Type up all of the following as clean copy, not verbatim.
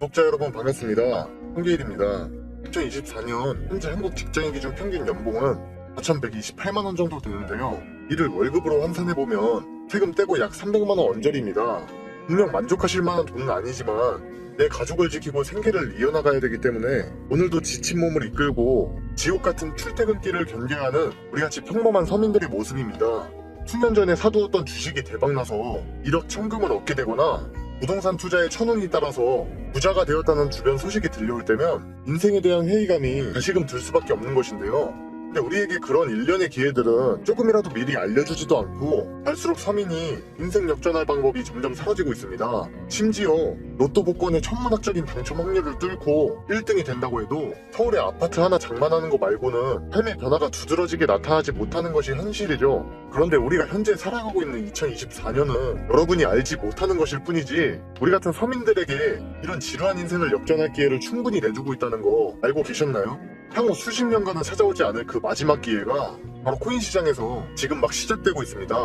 구독자 여러분 반갑습니다. 홍계일입니다. 2024년 현재 한국 직장인 기준 평균 연봉은 4,128만원 정도 되는데요. 이를 월급으로 환산해보면 세금 떼고 약 300만원 언저리입니다. 분명 만족하실 만한 돈은 아니지만 내 가족을 지키고 생계를 이어나가야 되기 때문에 오늘도 지친 몸을 이끌고 지옥 같은 출퇴근길을 견뎌하는 우리같이 평범한 서민들의 모습입니다. 수년 전에 사두었던 주식이 대박나서 1억 천금을 얻게 되거나 부동산 투자에 천운이 따라서 부자가 되었다는 주변 소식이 들려올 때면 인생에 대한 회의감이 다시금 들 수밖에 없는 것인데요. 근데 우리에게 그런 일련의 기회들은 조금이라도 미리 알려주지도 않고 갈수록 서민이 인생 역전할 방법이 점점 사라지고 있습니다. 심지어 로또 복권의 천문학적인 당첨 확률을 뚫고 1등이 된다고 해도 서울에 아파트 하나 장만하는 거 말고는 삶의 변화가 두드러지게 나타나지 못하는 것이 현실이죠. 그런데 우리가 현재 살아가고 있는 2024년은 여러분이 알지 못하는 것일 뿐이지 우리 같은 서민들에게 이런 지루한 인생을 역전할 기회를 충분히 내주고 있다는 거 알고 계셨나요? 향후 수십 년간은 찾아오지 않을 그 마지막 기회가 바로 코인 시장에서 지금 막 시작되고 있습니다.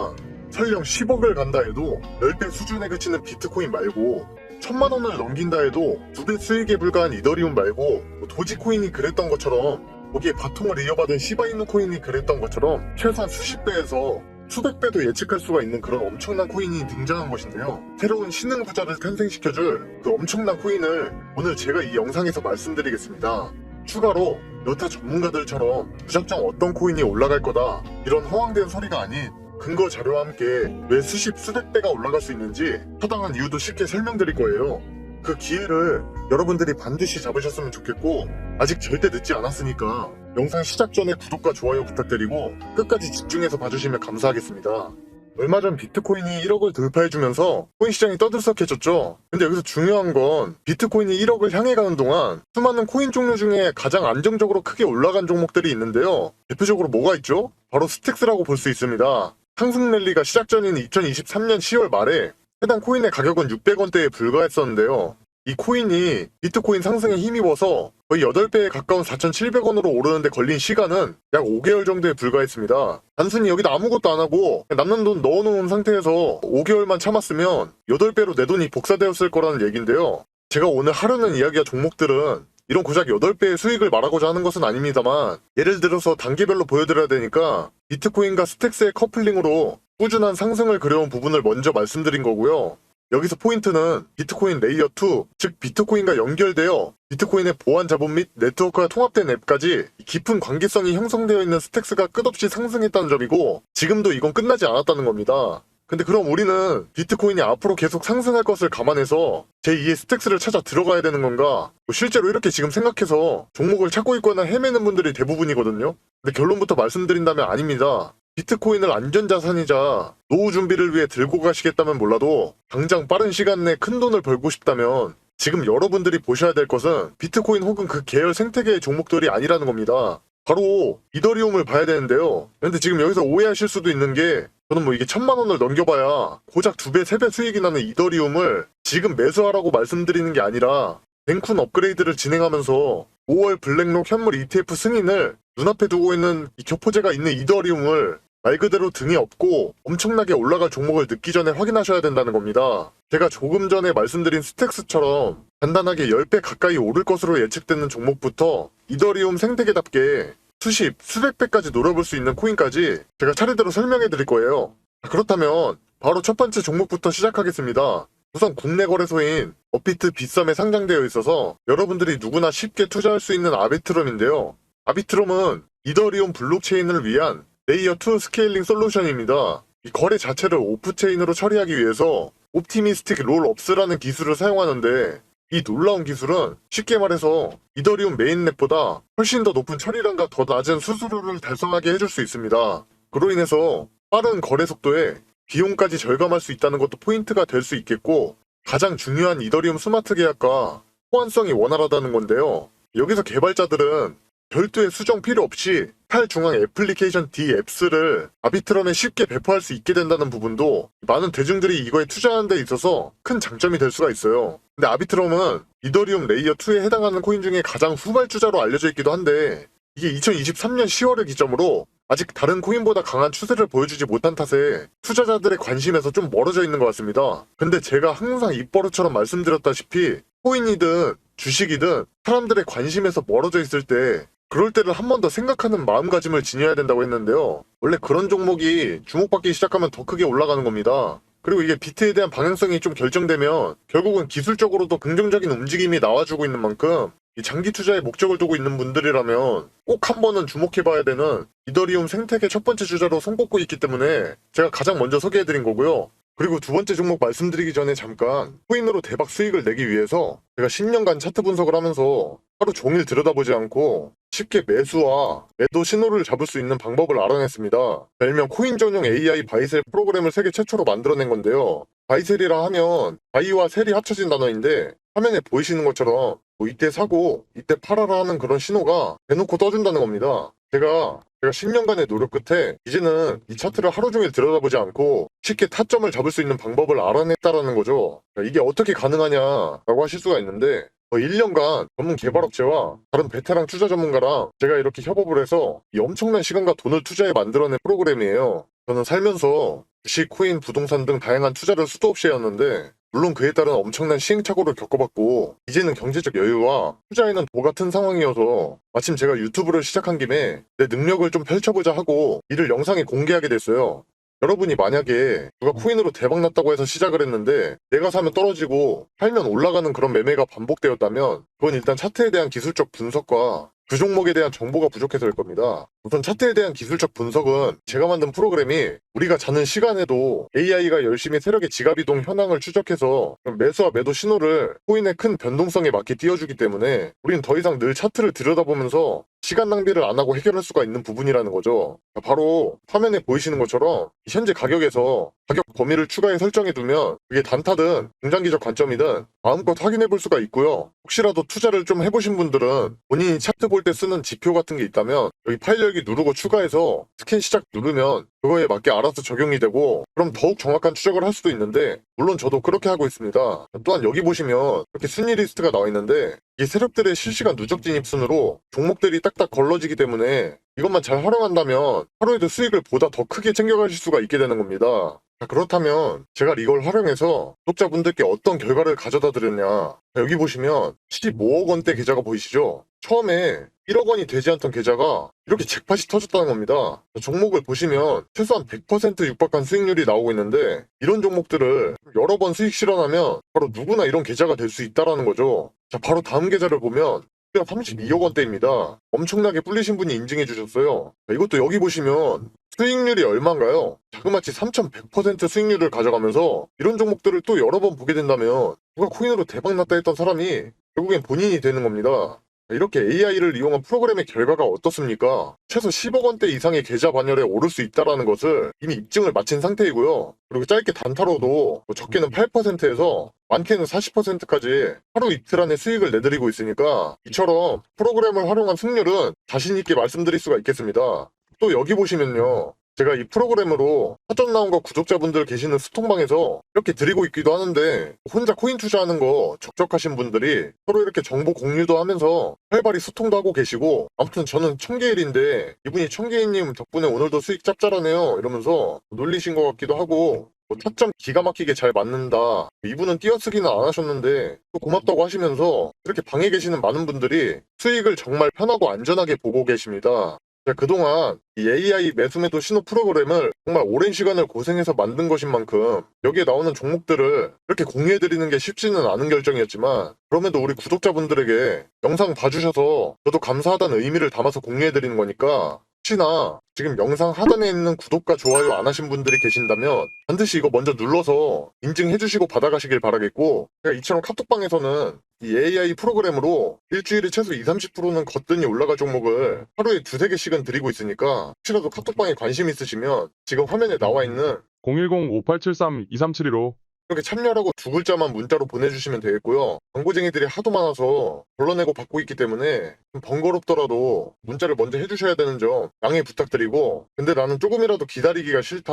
설령 10억을 간다 해도 10배 수준에 그치는 비트코인 말고 1000만원을 넘긴다 해도 2배 수익에 불과한 이더리움 말고 도지코인이 그랬던 것처럼 거기에 바통을 이어받은 시바이누 코인이 그랬던 것처럼 최소한 수십 배에서 수백 배도 예측할 수가 있는 그런 엄청난 코인이 등장한 것인데요. 새로운 신흥 부자를 탄생시켜줄 그 엄청난 코인을 오늘 제가 이 영상에서 말씀드리겠습니다. 추가로 여타 전문가들처럼 무작정 어떤 코인이 올라갈 거다 이런 허황된 소리가 아닌 근거 자료와 함께 왜 수십 수백 배가 올라갈 수 있는지 타당한 이유도 쉽게 설명드릴 거예요. 그 기회를 여러분들이 반드시 잡으셨으면 좋겠고 아직 절대 늦지 않았으니까 영상 시작 전에 구독과 좋아요 부탁드리고 끝까지 집중해서 봐주시면 감사하겠습니다. 얼마 전 비트코인이 1억을 돌파해주면서 코인 시장이 떠들썩해졌죠. 근데 여기서 중요한 건 비트코인이 1억을 향해 가는 동안 수많은 코인 종류 중에 가장 안정적으로 크게 올라간 종목들이 있는데요. 대표적으로 뭐가 있죠? 바로 스택스라고 볼 수 있습니다. 상승 랠리가 시작 전인 2023년 10월 말에 해당 코인의 가격은 600원대에 불과했었는데요. 이 코인이 비트코인 상승에 힘입어서 거의 8배에 가까운 4,700원으로 오르는데 걸린 시간은 약 5개월 정도에 불과했습니다. 단순히 여기다 아무것도 안 하고 남는 돈 넣어놓은 상태에서 5개월만 참았으면 8배로 내 돈이 복사되었을 거라는 얘기인데요. 제가 오늘 하려는 이야기와 종목들은 이런 고작 8배의 수익을 말하고자 하는 것은 아닙니다만 예를 들어서 단계별로 보여드려야 되니까 비트코인과 스택스의 커플링으로 꾸준한 상승을 그려온 부분을 먼저 말씀드린 거고요. 여기서 포인트는 비트코인 레이어 2, 즉 비트코인과 연결되어 비트코인의 보안 자본 및 네트워크가 통합된 앱까지 깊은 관계성이 형성되어 있는 스택스가 끝없이 상승했다는 점이고 지금도 이건 끝나지 않았다는 겁니다. 근데 그럼 우리는 비트코인이 앞으로 계속 상승할 것을 감안해서 제2의 스택스를 찾아 들어가야 되는 건가? 실제로 이렇게 지금 생각해서 종목을 찾고 있거나 헤매는 분들이 대부분이거든요. 근데 결론부터 말씀드린다면 아닙니다. 비트코인을 안전자산이자 노후 준비를 위해 들고 가시겠다면 몰라도 당장 빠른 시간 내에 큰 돈을 벌고 싶다면 지금 여러분들이 보셔야 될 것은 비트코인 혹은 그 계열 생태계의 종목들이 아니라는 겁니다. 바로 이더리움을 봐야 되는데요. 근데 지금 여기서 오해하실 수도 있는 게 저는 이게 1000만원을 넘겨봐야 고작 2배, 3배 수익이 나는 이더리움을 지금 매수하라고 말씀드리는 게 아니라 뱅쿤 업그레이드를 진행하면서 5월 블랙록 현물 ETF 승인을 눈앞에 두고 있는 이 교포제가 있는 이더리움을 말 그대로 등에 업고 엄청나게 올라갈 종목을 늦기 전에 확인하셔야 된다는 겁니다. 제가 조금 전에 말씀드린 스택스처럼 간단하게 10배 가까이 오를 것으로 예측되는 종목부터 이더리움 생태계답게 수십, 수백 배까지 노려볼 수 있는 코인까지 제가 차례대로 설명해 드릴 거예요. 그렇다면 바로 첫 번째 종목부터 시작하겠습니다. 우선 국내 거래소인 업비트 빗썸에 상장되어 있어서 여러분들이 누구나 쉽게 투자할 수 있는 아비트럼인데요. 아비트럼은 이더리움 블록체인을 위한 레이어 2 스케일링 솔루션입니다. 이 거래 자체를 오프체인으로 처리하기 위해서 옵티미스틱 롤업스라는 기술을 사용하는데 이 놀라운 기술은 쉽게 말해서 이더리움 메인넷보다 훨씬 더 높은 처리량과 더 낮은 수수료를 달성하게 해줄 수 있습니다. 그로 인해서 빠른 거래 속도에 비용까지 절감할 수 있다는 것도 포인트가 될 수 있겠고 가장 중요한 이더리움 스마트 계약과 호환성이 원활하다는 건데요. 여기서 개발자들은 별도의 수정 필요 없이 탈중앙 애플리케이션 DApps를 아비트럼에 쉽게 배포할 수 있게 된다는 부분도 많은 대중들이 이거에 투자하는 데 있어서 큰 장점이 될 수가 있어요. 근데 아비트럼은 이더리움 레이어 2에 해당하는 코인 중에 가장 후발주자로 알려져 있기도 한데 이게 2023년 10월을 기점으로 아직 다른 코인보다 강한 추세를 보여주지 못한 탓에 투자자들의 관심에서 좀 멀어져 있는 것 같습니다. 근데 제가 항상 입버릇처럼 말씀드렸다시피 코인이든 주식이든 사람들의 관심에서 멀어져 있을 때 그럴 때를 한 번 더 생각하는 마음가짐을 지녀야 된다고 했는데요. 원래 그런 종목이 주목받기 시작하면 더 크게 올라가는 겁니다. 그리고 이게 비트에 대한 방향성이 좀 결정되면 결국은 기술적으로도 긍정적인 움직임이 나와주고 있는 만큼 이 장기 투자에 목적을 두고 있는 분들이라면 꼭 한 번은 주목해봐야 되는 이더리움 생태계 첫 번째 주자로 손꼽고 있기 때문에 제가 가장 먼저 소개해드린 거고요. 그리고 두 번째 종목 말씀드리기 전에 잠깐 코인으로 대박 수익을 내기 위해서 제가 10년간 차트 분석을 하면서 하루 종일 들여다보지 않고 쉽게 매수와 매도 신호를 잡을 수 있는 방법을 알아냈습니다. 별명 코인 전용 AI 바이셀 프로그램을 세계 최초로 만들어낸 건데요. 바이셀이라 하면 바이와 셀이 합쳐진 단어인데 화면에 보이시는 것처럼 뭐 이때 사고 이때 팔아라 하는 그런 신호가 대놓고 떠준다는 겁니다. 제가 10년간의 노력 끝에 이제는 이 차트를 하루 종일 들여다보지 않고 쉽게 타점을 잡을 수 있는 방법을 알아냈다라는 거죠. 이게 어떻게 가능하냐라고 하실 수가 있는데 1년간 전문 개발업체와 다른 베테랑 투자 전문가랑 제가 이렇게 협업을 해서 이 엄청난 시간과 돈을 투자해 만들어낸 프로그램이에요. 저는 살면서 주식, 코인, 부동산 등 다양한 투자를 수도 없이 해왔는데 물론 그에 따른 엄청난 시행착오를 겪어봤고 이제는 경제적 여유와 투자에는 도 같은 상황이어서 마침 제가 유튜브를 시작한 김에 내 능력을 좀 펼쳐보자 하고 이를 영상에 공개하게 됐어요. 여러분이 만약에 누가 코인으로 대박났다고 해서 시작을 했는데 내가 사면 떨어지고 팔면 올라가는 그런 매매가 반복되었다면 그건 일단 차트에 대한 기술적 분석과 그 종목에 대한 정보가 부족해서일 겁니다. 우선 차트에 대한 기술적 분석은 제가 만든 프로그램이 우리가 자는 시간에도 AI가 열심히 세력의 지갑이동 현황을 추적해서 매수와 매도 신호를 코인의 큰 변동성에 맞게 띄워주기 때문에 우린 더 이상 늘 차트를 들여다보면서 시간 낭비를 안 하고 해결할 수가 있는 부분이라는 거죠. 바로 화면에 보이시는 것처럼 현재 가격에서 가격 범위를 추가해 설정해두면 그게 단타든 중장기적 관점이든 마음껏 확인해 볼 수가 있고요. 혹시라도 투자를 좀 해보신 분들은 본인이 차트 볼 때 쓰는 지표 같은 게 있다면 여기 파일 열기 누르고 추가해서 스캔 시작 누르면 그거에 맞게 알아서 적용이 되고 그럼 더욱 정확한 추적을 할 수도 있는데 물론 저도 그렇게 하고 있습니다. 또한 여기 보시면 이렇게 순위 리스트가 나와 있는데 이 세력들의 실시간 누적 진입 순으로 종목들이 딱딱 걸러지기 때문에 이것만 잘 활용한다면 하루에도 수익을 보다 더 크게 챙겨가실 수가 있게 되는 겁니다. 그렇다면 제가 이걸 활용해서 구독자분들께 어떤 결과를 가져다 드렸냐. 여기 보시면 15억 원대 계좌가 보이시죠? 처음에 1억 원이 되지 않던 계좌가 이렇게 잭팟이 터졌다는 겁니다. 종목을 보시면 최소한 100% 육박한 수익률이 나오고 있는데 이런 종목들을 여러 번 수익 실현하면 바로 누구나 이런 계좌가 될 수 있다는 거죠. 자, 바로 다음 계좌를 보면 32억 원대입니다. 엄청나게 불리신 분이 인증해 주셨어요. 자, 이것도 여기 보시면 수익률이 얼마인가요? 자그마치 3100% 수익률을 가져가면서 이런 종목들을 또 여러 번 보게 된다면 누가 코인으로 대박났다 했던 사람이 결국엔 본인이 되는 겁니다. 이렇게 AI를 이용한 프로그램의 결과가 어떻습니까? 최소 10억 원대 이상의 계좌 반열에 오를 수 있다는 것을 이미 입증을 마친 상태이고요. 그리고 짧게 단타로도 적게는 8%에서 많게는 40%까지 하루 이틀 안에 수익을 내드리고 있으니까 이처럼 프로그램을 활용한 승률은 자신 있게 말씀드릴 수가 있겠습니다. 또 여기 보시면요. 제가 이 프로그램으로 사전 나온과 구독자분들 계시는 스톡방에서 이렇게 드리고 있기도 하는데 혼자 코인 투자하는 거 적적하신 분들이 서로 이렇게 정보 공유도 하면서 활발히 소통도 하고 계시고 아무튼 저는 청개일인데 이분이 청개일님 덕분에 오늘도 수익 짭짤하네요 이러면서 놀리신 것 같기도 하고 타점 기가 막히게 잘 맞는다. 이분은 띄어쓰기는 안 하셨는데 또 고맙다고 하시면서 이렇게 방에 계시는 많은 분들이 수익을 정말 편하고 안전하게 보고 계십니다. 그동안 이 AI 매수매도 신호 프로그램을 정말 오랜 시간을 고생해서 만든 것인 만큼 여기에 나오는 종목들을 이렇게 공유해드리는 게 쉽지는 않은 결정이었지만 그럼에도 우리 구독자분들에게 영상 봐주셔서 저도 감사하다는 의미를 담아서 공유해드리는 거니까 혹시나 지금 영상 하단에 있는 구독과 좋아요 안 하신 분들이 계신다면 반드시 이거 먼저 눌러서 인증해주시고 받아가시길 바라겠고 제가 이처럼 카톡방에서는 이 AI 프로그램으로 일주일에 최소 20-30%는 거뜬히 올라갈 종목을 하루에 2-3개씩은 드리고 있으니까 혹시라도 카톡방에 관심 있으시면 지금 화면에 나와 있는 010-5873-2372로 이렇게 참여라고 두 글자만 문자로 보내주시면 되겠고요. 광고쟁이들이 하도 많아서 불러내고 받고 있기 때문에 좀 번거롭더라도 문자를 먼저 해주셔야 되는 점 양해 부탁드리고 근데 나는 조금이라도 기다리기가 싫다.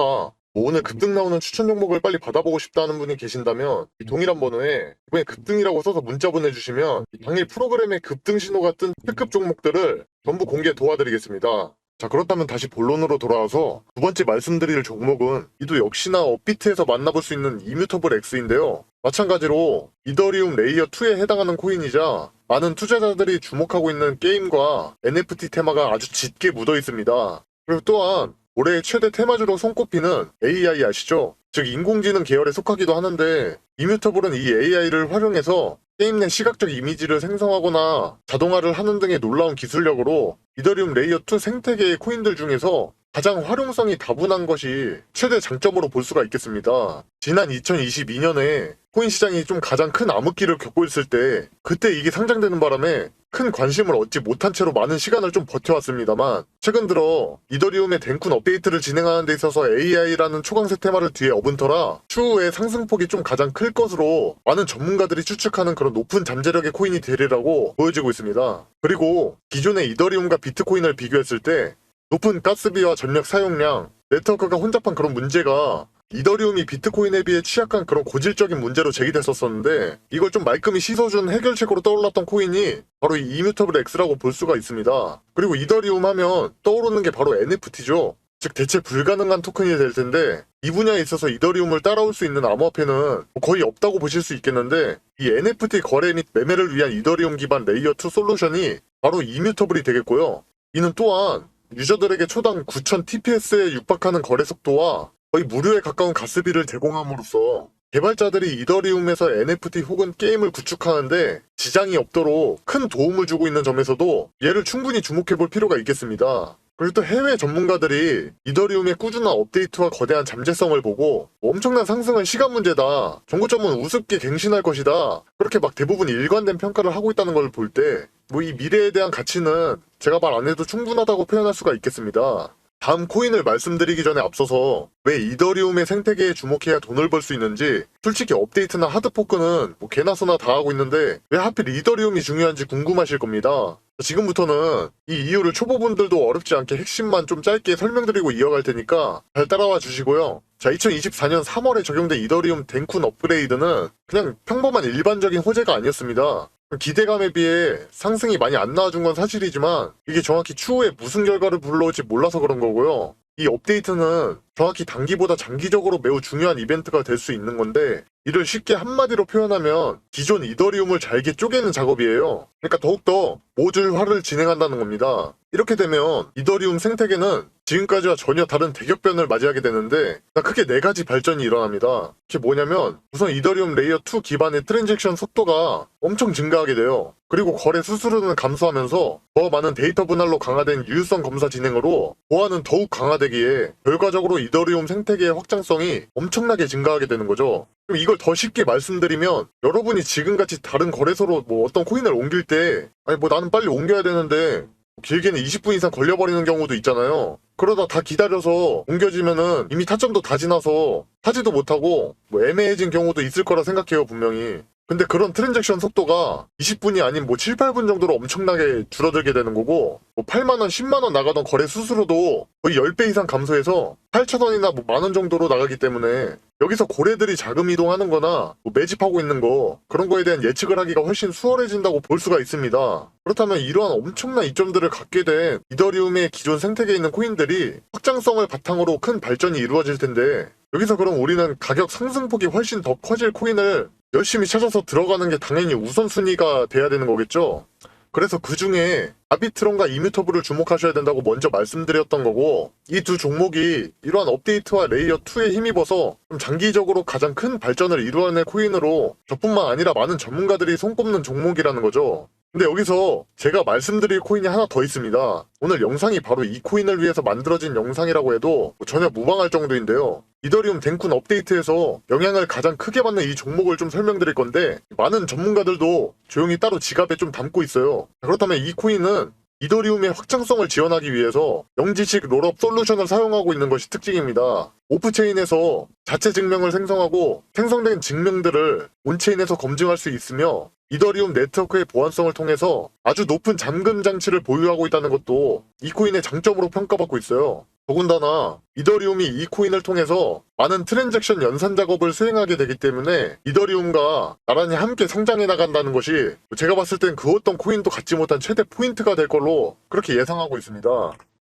뭐 오늘 급등 나오는 추천 종목을 빨리 받아보고 싶다는 분이 계신다면 이 동일한 번호에 이번에 급등이라고 써서 문자 보내주시면 당일 프로그램의 급등 신호가 뜬 특급 종목들을 전부 공개 도와드리겠습니다. 자, 그렇다면 다시 본론으로 돌아와서 두 번째 말씀드릴 종목은 이도 역시나 업비트에서 만나볼 수 있는 이뮤터블 X인데요. 마찬가지로 이더리움 레이어 2에 해당하는 코인이자 많은 투자자들이 주목하고 있는 게임과 NFT 테마가 아주 짙게 묻어 있습니다. 그리고 또한 올해의 최대 테마주로 손꼽히는 AI 아시죠? 즉 인공지능 계열에 속하기도 하는데 이뮤터블은 이 AI를 활용해서 게임 내 시각적 이미지를 생성하거나 자동화를 하는 등의 놀라운 기술력으로 이더리움 레이어 2 생태계의 코인들 중에서 가장 활용성이 다분한 것이 최대 장점으로 볼 수가 있겠습니다. 지난 2022년에 코인 시장이 좀 가장 큰 암흑기를 겪고 있을 때 그때 이게 상장되는 바람에 큰 관심을 얻지 못한 채로 많은 시간을 좀 버텨왔습니다만 최근 들어 이더리움의 덴쿤 업데이트를 진행하는 데 있어서 AI라는 초강세 테마를 뒤에 업은 터라 추후에 상승폭이 좀 가장 클 것으로 많은 전문가들이 추측하는 그런 높은 잠재력의 코인이 되리라고 보여지고 있습니다. 그리고 기존의 이더리움과 비트코인을 비교했을 때 높은 가스비와 전력 사용량, 네트워크가 혼잡한 그런 문제가 이더리움이 비트코인에 비해 취약한 그런 고질적인 문제로 제기됐었는데 이걸 좀 말끔히 씻어준 해결책으로 떠올랐던 코인이 바로 이 이뮤터블 X라고 볼 수가 있습니다. 그리고 이더리움 하면 떠오르는 게 바로 NFT죠. 즉 대체 불가능한 토큰이 될 텐데 이 분야에 있어서 이더리움을 따라올 수 있는 암호화폐는 거의 없다고 보실 수 있겠는데 이 NFT 거래 및 매매를 위한 이더리움 기반 레이어 2 솔루션이 바로 이뮤터블이 되겠고요. 이는 또한 유저들에게 초당 9,000 TPS에 육박하는 거래 속도와 거의 무료에 가까운 가스비를 제공함으로써 개발자들이 이더리움에서 NFT 혹은 게임을 구축하는데 지장이 없도록 큰 도움을 주고 있는 점에서도 얘를 충분히 주목해볼 필요가 있겠습니다. 그리고 또 해외 전문가들이 이더리움의 꾸준한 업데이트와 거대한 잠재성을 보고 엄청난 상승은 시간 문제다, 정고점은 우습게 갱신할 것이다, 그렇게 막 대부분 일관된 평가를 하고 있다는 걸 볼 때 이 미래에 대한 가치는 제가 말 안 해도 충분하다고 표현할 수가 있겠습니다. 다음 코인을 말씀드리기 전에 앞서서 왜 이더리움의 생태계에 주목해야 돈을 벌 수 있는지, 솔직히 업데이트나 하드포크는 개나 소나 다 하고 있는데 왜 하필 이더리움이 중요한지 궁금하실 겁니다. 지금부터는 이 이유를 초보분들도 어렵지 않게 핵심만 좀 짧게 설명드리고 이어갈 테니까 잘 따라와 주시고요. 자, 2024년 3월에 적용된 이더리움 덴쿤 업그레이드는 그냥 평범한 일반적인 호재가 아니었습니다. 기대감에 비해 상승이 많이 안 나와준 건 사실이지만 이게 정확히 추후에 무슨 결과를 불러올지 몰라서 그런 거고요. 이 업데이트는 정확히 단기보다 장기적으로 매우 중요한 이벤트가 될 수 있는 건데 이를 쉽게 한마디로 표현하면 기존 이더리움을 잘게 쪼개는 작업이에요. 그러니까 더욱더 모듈화를 진행한다는 겁니다. 이렇게 되면 이더리움 생태계는 지금까지와 전혀 다른 대격변을 맞이하게 되는데 크게 4가지 발전이 일어납니다. 그게 뭐냐면 우선 이더리움 레이어 2 기반의 트랜잭션 속도가 엄청 증가하게 돼요. 그리고 거래 수수료는 감소하면서 더 많은 데이터 분할로 강화된 유효성 검사 진행으로 보안은 더욱 강화되기에 결과적으로 이더리움 생태계의 확장성이 엄청나게 증가하게 되는 거죠. 그럼 이걸 더 쉽게 말씀드리면 여러분이 지금같이 다른 거래소로 어떤 코인을 옮길 때 나는 빨리 옮겨야 되는데 길게는 20분 이상 걸려버리는 경우도 있잖아요. 그러다 다 기다려서 옮겨지면은 이미 타점도 다 지나서 타지도 못하고 애매해진 경우도 있을 거라 생각해요, 분명히. 근데 그런 트랜잭션 속도가 20분이 아닌 7, 8분 정도로 엄청나게 줄어들게 되는 거고 8만원, 10만원 나가던 거래 수수료도 거의 10배 이상 감소해서 8,000원이나 만원 정도로 나가기 때문에 여기서 고래들이 자금 이동하는 거나 매집하고 있는 거 그런 거에 대한 예측을 하기가 훨씬 수월해진다고 볼 수가 있습니다. 그렇다면 이러한 엄청난 이점들을 갖게 된 이더리움의 기존 생태계에 있는 코인들이 확장성을 바탕으로 큰 발전이 이루어질 텐데 여기서 그럼 우리는 가격 상승폭이 훨씬 더 커질 코인을 열심히 찾아서 들어가는 게 당연히 우선순위가 돼야 되는 거겠죠. 그래서 그 중에 아비트론과 이뮤터블을 주목하셔야 된다고 먼저 말씀드렸던 거고 이 두 종목이 이러한 업데이트와 레이어 2에 힘입어서 좀 장기적으로 가장 큰 발전을 이루어낼 코인으로 저뿐만 아니라 많은 전문가들이 손꼽는 종목이라는 거죠. 근데 여기서 제가 말씀드릴 코인이 하나 더 있습니다. 오늘 영상이 바로 이 코인을 위해서 만들어진 영상이라고 해도 전혀 무방할 정도인데요. 이더리움 덴쿤 업데이트에서 영향을 가장 크게 받는 이 종목을 좀 설명드릴 건데 많은 전문가들도 조용히 따로 지갑에 좀 담고 있어요. 그렇다면 이 코인은 이더리움의 확장성을 지원하기 위해서 영지식 롤업 솔루션을 사용하고 있는 것이 특징입니다. 오프체인에서 자체 증명을 생성하고 생성된 증명들을 온체인에서 검증할 수 있으며 이더리움 네트워크의 보안성을 통해서 아주 높은 잠금 장치를 보유하고 있다는 것도 이 코인의 장점으로 평가받고 있어요. 더군다나 이더리움이 이 코인을 통해서 많은 트랜잭션 연산 작업을 수행하게 되기 때문에 이더리움과 나란히 함께 성장해 나간다는 것이 제가 봤을 땐 그 어떤 코인도 갖지 못한 최대 포인트가 될 걸로 그렇게 예상하고 있습니다.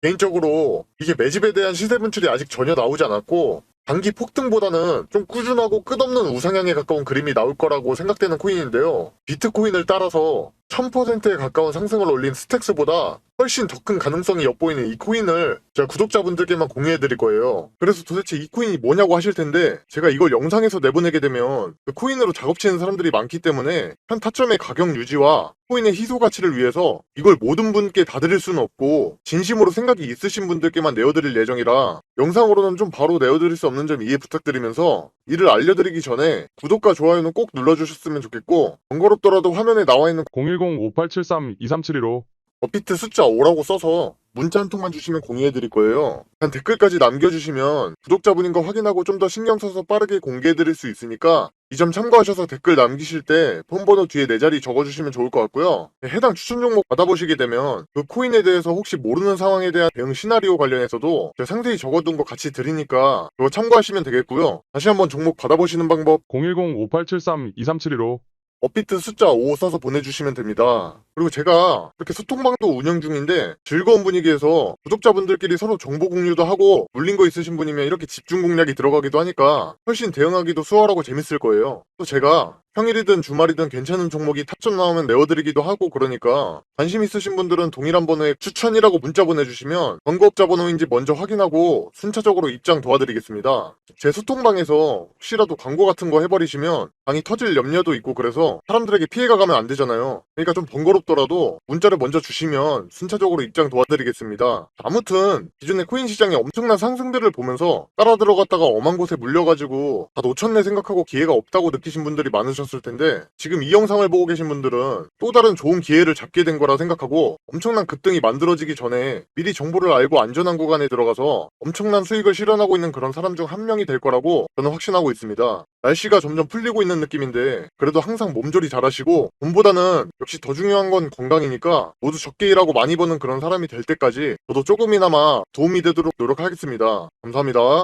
개인적으로 이게 매집에 대한 시세 분출이 아직 전혀 나오지 않았고 단기 폭등보다는 좀 꾸준하고 끝없는 우상향에 가까운 그림이 나올 거라고 생각되는 코인인데요. 비트코인을 따라서 1000%에 가까운 상승을 올린 스택스보다 훨씬 더 큰 가능성이 엿보이는 이 코인을 제가 구독자분들께만 공유해드릴 거예요. 그래서 도대체 이 코인이 뭐냐고 하실 텐데, 제가 이걸 영상에서 내보내게 되면 그 코인으로 작업치는 사람들이 많기 때문에 현 타점의 가격 유지와 코인의 희소 가치를 위해서 이걸 모든 분께 다 드릴 수는 없고 진심으로 생각이 있으신 분들께만 내어드릴 예정이라 영상으로는 좀 바로 내어드릴 수 없는 점 이해 부탁드리면서, 이를 알려드리기 전에 구독과 좋아요는 꼭 눌러주셨으면 좋겠고, 번거롭더라도 화면에 나와 있는 010-5873-2372로 업비트 숫자 5라고 써서 문자 한 통만 주시면 공유해드릴 거예요. 한 댓글까지 남겨주시면 구독자분인 거 확인하고 좀 더 신경 써서 빠르게 공개해드릴 수 있으니까 이 점 참고하셔서 댓글 남기실 때 폰번호 뒤에 내 자리 적어주시면 좋을 것 같고요. 해당 추천 종목 받아보시게 되면 그 코인에 대해서 혹시 모르는 상황에 대한 대응 시나리오 관련해서도 제가 상세히 적어둔 거 같이 드리니까 그거 참고하시면 되겠고요. 다시 한번 종목 받아보시는 방법, 010-5873-2372로 업비트 숫자 5 써서 보내주시면 됩니다. 그리고 제가 이렇게 소통방도 운영 중인데 즐거운 분위기에서 구독자분들끼리 서로 정보 공유도 하고, 물린 거 있으신 분이면 이렇게 집중 공략이 들어가기도 하니까 훨씬 대응하기도 수월하고 재밌을 거예요. 또 제가 평일이든 주말이든 괜찮은 종목이 타점 나오면 내어드리기도 하고, 그러니까 관심 있으신 분들은 동일한 번호에 추천이라고 문자 보내주시면 광고업자 번호인지 먼저 확인하고 순차적으로 입장 도와드리겠습니다. 제 소통방에서 혹시라도 광고 같은 거 해버리시면 방이 터질 염려도 있고, 그래서 사람들에게 피해가 가면 안 되잖아요. 그러니까 좀 번거롭더라도 문자를 먼저 주시면 순차적으로 입장 도와드리겠습니다. 아무튼 기존의 코인 시장의 엄청난 상승들을 보면서 따라 들어갔다가 엄한 곳에 물려가지고 다 놓쳤네 생각하고 기회가 없다고 느끼신 분들이 많으셨을 텐데, 지금 이 영상을 보고 계신 분들은 또 다른 좋은 기회를 잡게 된 거라 생각하고 엄청난 급등이 만들어지기 전에 미리 정보를 알고 안전한 구간에 들어가서 엄청난 수익을 실현하고 있는 그런 사람 중 한 명이 될 거라고 저는 확신하고 있습니다. 날씨가 점점 풀리고 있는 느낌인데 그래도 항상 몸조리 잘하시고, 돈보다는 역시 더 중요한 건 건강이니까 모두 적게 일하고 많이 버는 그런 사람이 될 때까지 저도 조금이나마 도움이 되도록 노력하겠습니다. 감사합니다.